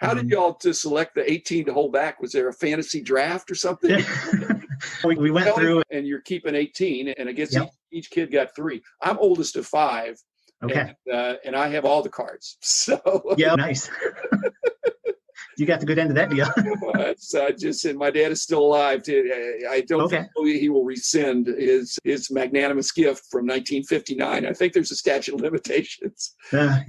How did y'all to select the 18 to hold back? Was there a fantasy draft or something? Yeah. we went through. And you're keeping 18, and I guess Yep. each kid got 3. I'm oldest of 5. Okay. And I have all the cards. So yeah, nice. You got the good end of that deal. and my dad is still alive. I don't think he will rescind his magnanimous gift from 1959. I think there's a statute of limitations. Yeah.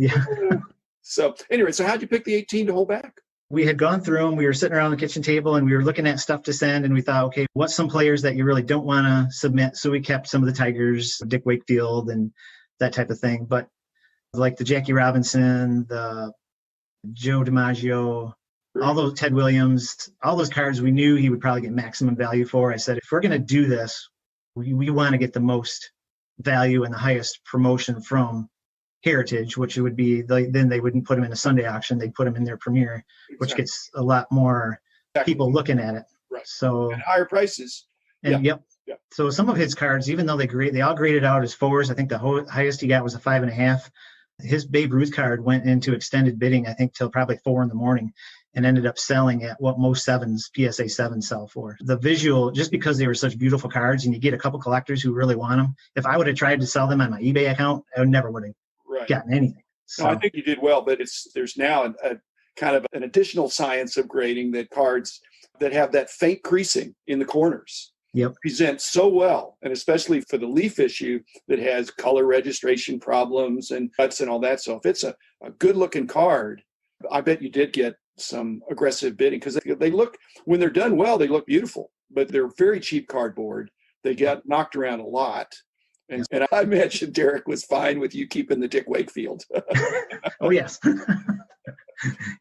So anyway, so how'd you pick the 18 to hold back? We had gone through them. We were sitting around the kitchen table and we were looking at stuff to send. And we thought, okay, what's some players that you really don't want to submit? So we kept some of the Tigers, Dick Wakefield and that type of thing. But like the Jackie Robinson, the Joe DiMaggio, all those Ted Williams, all those cards we knew he would probably get maximum value for. I said, if we're going to do this, we want to get the most value and the highest promotion from Heritage, which would be then they wouldn't put them in a Sunday auction. They'd put them in their Premier, which gets a lot more people looking at it. Right. So and higher prices. And yep. So some of his cards, even though they all graded out as 4s, I think the highest he got was a 5.5. His Babe Ruth card went into extended bidding, I think, till probably 4 a.m. and ended up selling at what most 7s, PSA 7s sell for. The visual, just because they were such beautiful cards and you get a couple collectors who really want them. If I would have tried to sell them on my eBay account, I never would have gotten anything. So no, I think you did well, but there's now a kind of an additional science of grading that cards that have that faint creasing in the corners present so well, and especially for the Leaf issue that has color registration problems and cuts and all that. So if it's a good looking card, I bet you did get some aggressive bidding because they look, when they're done well, they look beautiful, but they're very cheap cardboard. They get knocked around a lot. And I imagine Derek was fine with you keeping the Dick Wakefield. Oh, yes.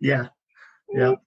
Yeah.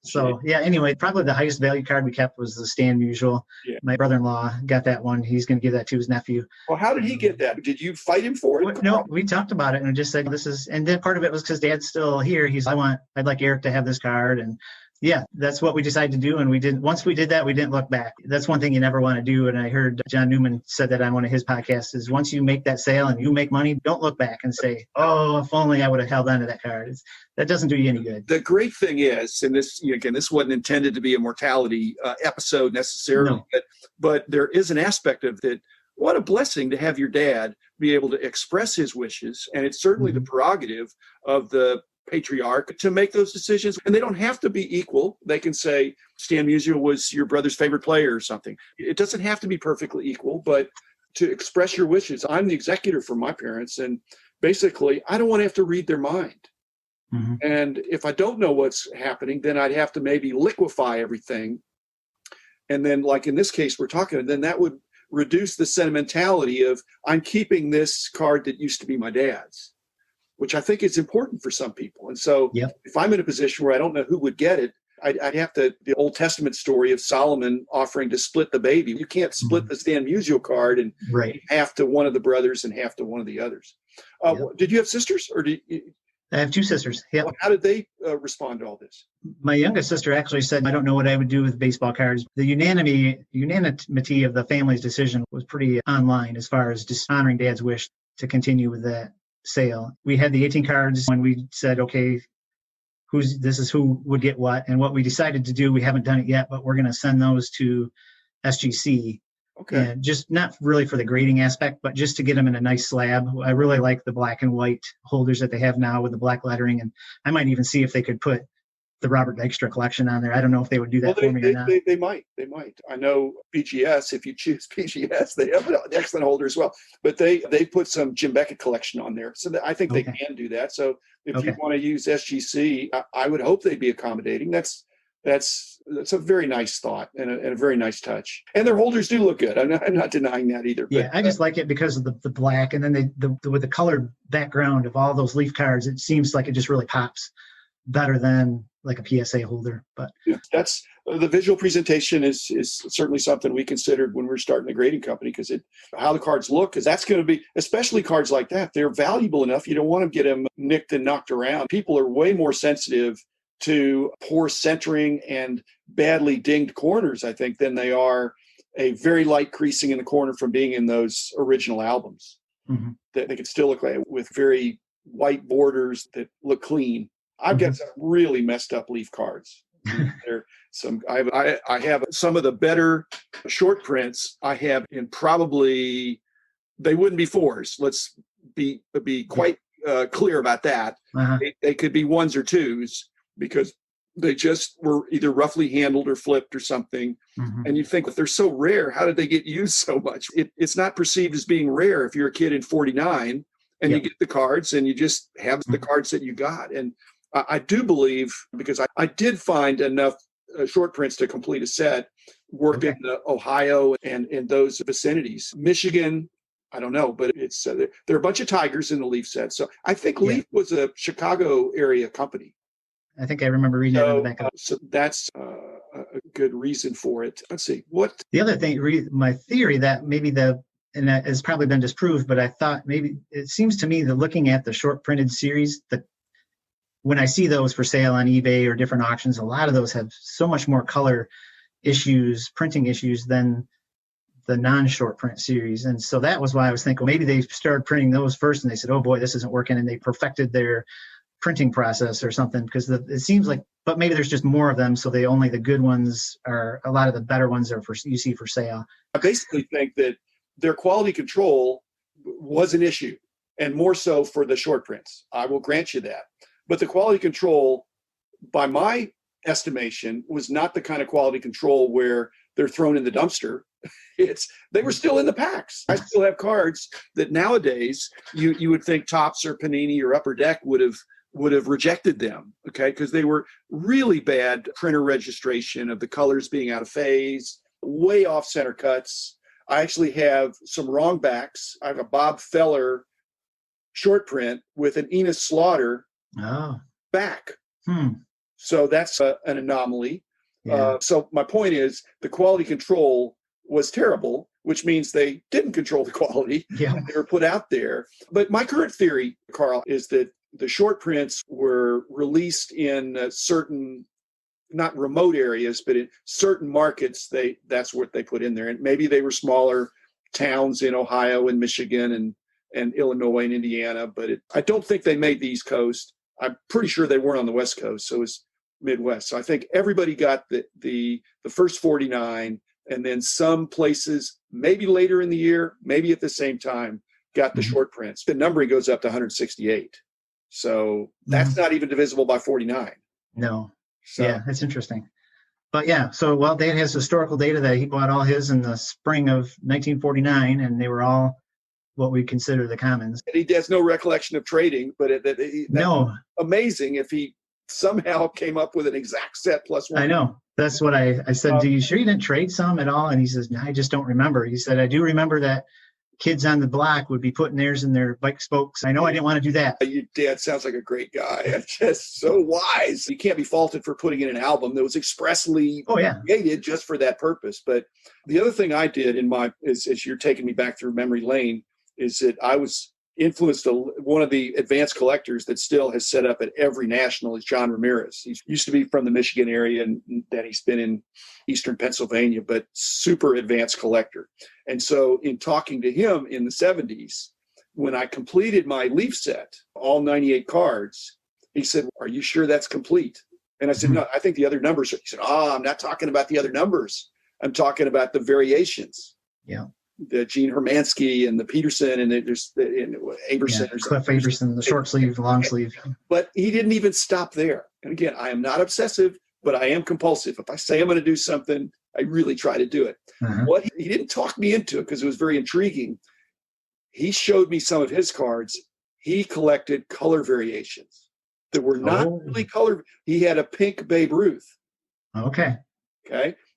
So, anyway, probably the highest value card we kept was the Stan Musial. Yeah. My brother-in-law got that one. He's going to give that to his nephew. Well, how did he get that? Did you fight him for it? No, we talked about it and just said and then part of it was because Dad's still here. I'd like Eric to have this card. And yeah, that's what we decided to do. And once we did that, we didn't look back. That's one thing you never want to do. And I heard John Newman said that on one of his podcasts is once you make that sale and you make money, don't look back and say, oh, if only I would have held on to that card. That doesn't do you any good. The great thing is, and this wasn't intended to be a mortality episode necessarily, but there is an aspect of that. What a blessing to have your dad be able to express his wishes. And it's certainly the prerogative of the patriarch to make those decisions. And they don't have to be equal. They can say Stan Musial was your brother's favorite player or something. It doesn't have to be perfectly equal, but to express your wishes. I'm the executor for my parents. And basically, I don't want to have to read their mind. Mm-hmm. And if I don't know what's happening, then I'd have to maybe liquefy everything. And then, like in this case, then that would reduce the sentimentality of I'm keeping this card that used to be my dad's, which I think is important for some people. And so if I'm in a position where I don't know who would get it, I'd have the Old Testament story of Solomon offering to split the baby. You can't split the Stan Musial card and half to one of the brothers and half to one of the others. Did you have sisters or I have 2 sisters. Yeah. Well, how did they respond to all this? My youngest sister actually said, I don't know what I would do with baseball cards. The unanimity of the family's decision was pretty online as far as just honoring Dad's wish to continue with that sale. We had the 18 cards when we said, okay, this is who would get what. And what we decided to do, we haven't done it yet, but we're going to send those to SGC. Okay. And just not really for the grading aspect, but just to get them in a nice slab. I really like the black and white holders that they have now with the black lettering. And I might even see if they could put the Robert Dykstra collection on there. I don't know if they would do that for me or not. They might. I know BGS, if you choose BGS, they have an excellent holder as well. But they put some Jim Beckett collection on there. So I think they can do that. So if you want to use SGC, I would hope they'd be accommodating. That's a very nice thought and a very nice touch. And their holders do look good. I'm not denying that either. Yeah, I just like it because of the black. And then with the colored background of all those Leaf cards, it seems like it just really pops better than like a PSA holder. But that's the visual presentation is certainly something we considered when we were starting the grading company, because how the cards look, because that's going to be, especially cards like that, they're valuable enough. You don't want to get them nicked and knocked around. People are way more sensitive to poor centering and badly dinged corners, I think, than they are a very light creasing in the corner from being in those original albums. Mm-hmm. They could still look like with very white borders that look clean. I've got some really messed up leaf cards. There, I have some of the better short prints I have in probably, they wouldn't be 4s. Let's be quite clear about that. They could be 1s or 2s because they just were either roughly handled or flipped or something. And you think, if they're so rare, how did they get used so much? It's not perceived as being rare if you're a kid in 49 and you get the cards and you just have the cards that you got. And I do believe, because I did find enough short prints to complete a set, worked in Ohio and in those vicinities. Michigan, I don't know, but it's there are a bunch of tigers in the Leaf set. So I think Leaf was a Chicago area company. I think I remember reading that on the back of it. So that's a good reason for it. Let's see. What the other thing, my theory that maybe and that has probably been disproved, but I thought maybe it seems to me that looking at the short printed series, when I see those for sale on eBay or different auctions, a lot of those have so much more color issues, printing issues than the non-short print series. And so that was why I was thinking, well, maybe they started printing those first and they said, oh boy, this isn't working. And they perfected their printing process or something, because it seems like, but maybe there's just more of them. So only the good ones are, a lot of the better ones are you see for sale. I basically think that their quality control was an issue, and more so for the short prints. I will grant you that. But the quality control, by my estimation, was not the kind of quality control where they're thrown in the dumpster. They were still in the packs. I still have cards that nowadays you would think Topps or Panini or Upper Deck would have rejected them, okay? Because they were really bad printer registration of the colors being out of phase, way off center cuts. I actually have some wrong backs. I have a Bob Feller short print with an Enos Slaughter back. So that's an anomaly. So my point is, the quality control was terrible, which means they didn't control the quality. They were put out there. But my current theory, Karl, is that the short prints were released in certain, not remote areas, but in certain markets, that's what they put in there. And maybe they were smaller towns in Ohio and Michigan and Illinois and Indiana, but I don't think they made the East Coast. I'm pretty sure they weren't on the West Coast, so it's Midwest. So I think everybody got the first 49, and then some places, maybe later in the year, maybe at the same time, got the short prints. The numbering goes up to 168. So that's not even divisible by 49. No. So, yeah, that's interesting. But yeah, so Dad has historical data that he bought all his in the spring of 1949, and they were all what we consider the commons. And he has no recollection of trading, but no, amazing if he somehow came up with an exact set plus one. I know. That's what I said. Do you sure you didn't trade some at all? And he says, no, I just don't remember. He said, I do remember that kids on the block would be putting theirs in their bike spokes. I know I didn't want to do that. Your dad sounds like a great guy. Just so wise. You can't be faulted for putting in an album that was expressly created just for that purpose. But the other thing I did as you're taking me back through memory lane, is that I was influenced. One of the advanced collectors that still has set up at every national is John Ramirez. He used to be from the Michigan area, and then he's been in Eastern Pennsylvania, but super advanced collector. And so in talking to him in the 70s, when I completed my Leaf set, all 98 cards, he said, are you sure that's complete? And I said, no, I think the other numbers are. He said, I'm not talking about the other numbers. I'm talking about the variations. Yeah. The Gene Hermansky and the Peterson and there's Aberson. Yeah, Cliff Aberson, the short sleeve, long sleeve. But he didn't even stop there. And again, I am not obsessive, but I am compulsive. If I say I'm going to do something, I really try to do it. What he didn't talk me into it because it was very intriguing. He showed me some of his cards. He collected color variations that were not really color. He had a pink Babe Ruth. Okay.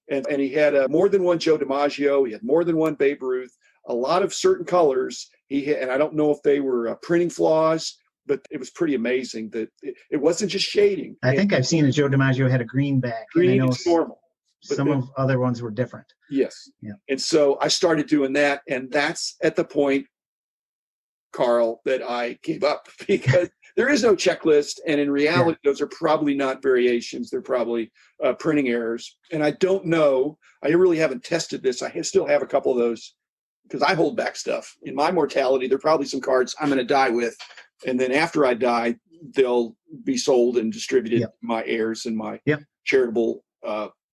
And he had more than one Joe DiMaggio. He had more than one Babe Ruth. A lot of certain colors. And I don't know if they were printing flaws, but it was pretty amazing that it wasn't just shading. I think I've seen a Joe DiMaggio had a green back. Green is normal. Some of other ones were different. Yes. Yeah. And so I started doing that, and that's at the point, Karl, that I gave up because there is no checklist. And in reality, those are probably not variations. They're probably printing errors. And I don't know. I really haven't tested this. I still have a couple of those because I hold back stuff. In my mortality, there are probably some cards I'm going to die with. And then after I die, they'll be sold and distributed Yep. to my heirs and my Yep. charitable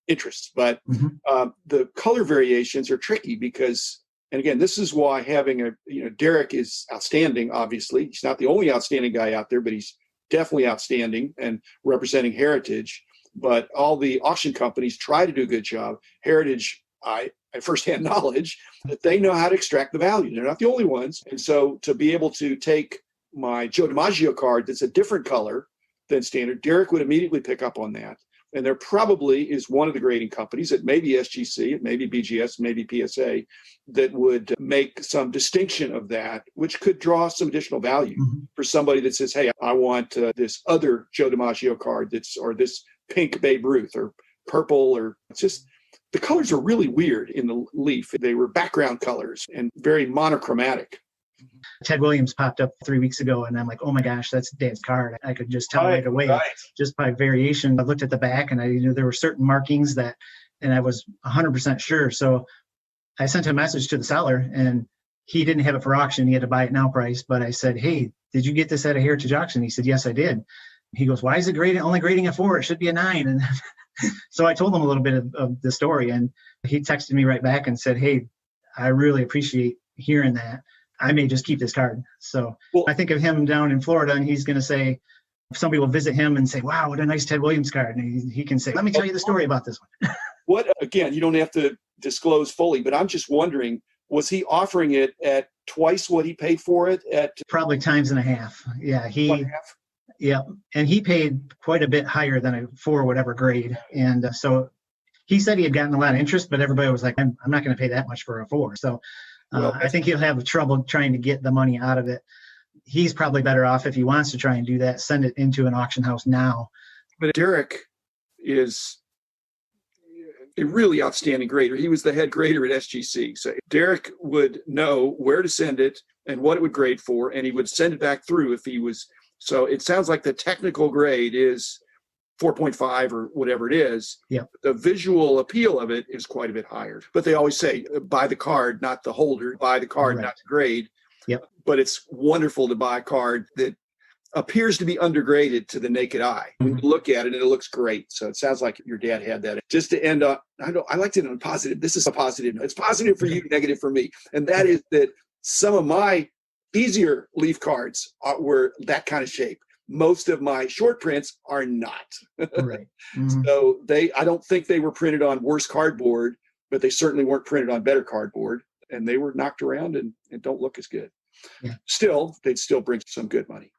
interests. But the color variations are tricky because, and again, this is why having Derek is outstanding, obviously. He's not the only outstanding guy out there, but he's definitely outstanding and representing heritage. But all the auction companies try to do a good job. Heritage, I firsthand knowledge that they know how to extract the value. They're not the only ones. And so to be able to take my Joe DiMaggio card that's a different color than standard, Derek would immediately pick up on that. And there probably is one of the grading companies, it may be SGC, it may be BGS, maybe PSA, that would make some distinction of that, which could draw some additional value for somebody that says, hey, I want this other Joe DiMaggio card or this pink Babe Ruth or purple, or it's just, the colors are really weird in the leaf. They were background colors and very monochromatic. Ted Williams popped up 3 weeks ago, and I'm like, oh my gosh, that's Dad's card. I could just tell right away, just by variation. I looked at the back, and I knew there were certain markings and I was 100% sure. So I sent a message to the seller, and he didn't have it for auction. He had to buy it now price. But I said, hey, did you get this at a Heritage auction? He said, yes, I did. He goes, why is it only grading a 4? It should be a 9. And so I told him a little bit of the story, and he texted me right back and said, hey, I really appreciate hearing that. I may just keep this card. So I think of him down in Florida, and he's going to say, somebody will visit him and say, wow, what a nice Ted Williams card. And he can say, let me tell you the story about this one. Again, you don't have to disclose fully, but I'm just wondering, was he offering it at twice what he paid for it at? Probably times and a half. Yeah. Yeah. And he paid quite a bit higher than a 4 whatever grade. And so he said he had gotten a lot of interest, but everybody was like, I'm not going to pay that much for a 4. So I think he'll have trouble trying to get the money out of it. He's probably better off, if he wants to try and do that, send it into an auction house now. But Derek is a really outstanding grader. He was the head grader at SGC. So Derek would know where to send it and what it would grade for, and he would send it back through if he was. So it sounds like the technical grade is 4.5 or whatever it is. Yeah. The visual appeal of it is quite a bit higher. But they always say, buy the card, not the holder. Buy the card, not the grade. Yep. But it's wonderful to buy a card that appears to be undergraded to the naked eye. When you look at it, it looks great. So it sounds like your dad had that. Just to end up, I like to end on positive. This is a positive. It's positive for you, negative for me. And that is that some of my easier leaf cards were that kind of shape. Most of my short prints are not. Right. So I don't think they were printed on worse cardboard, but they certainly weren't printed on better cardboard. And they were knocked around and don't look as good. Yeah. Still, they'd still bring some good money.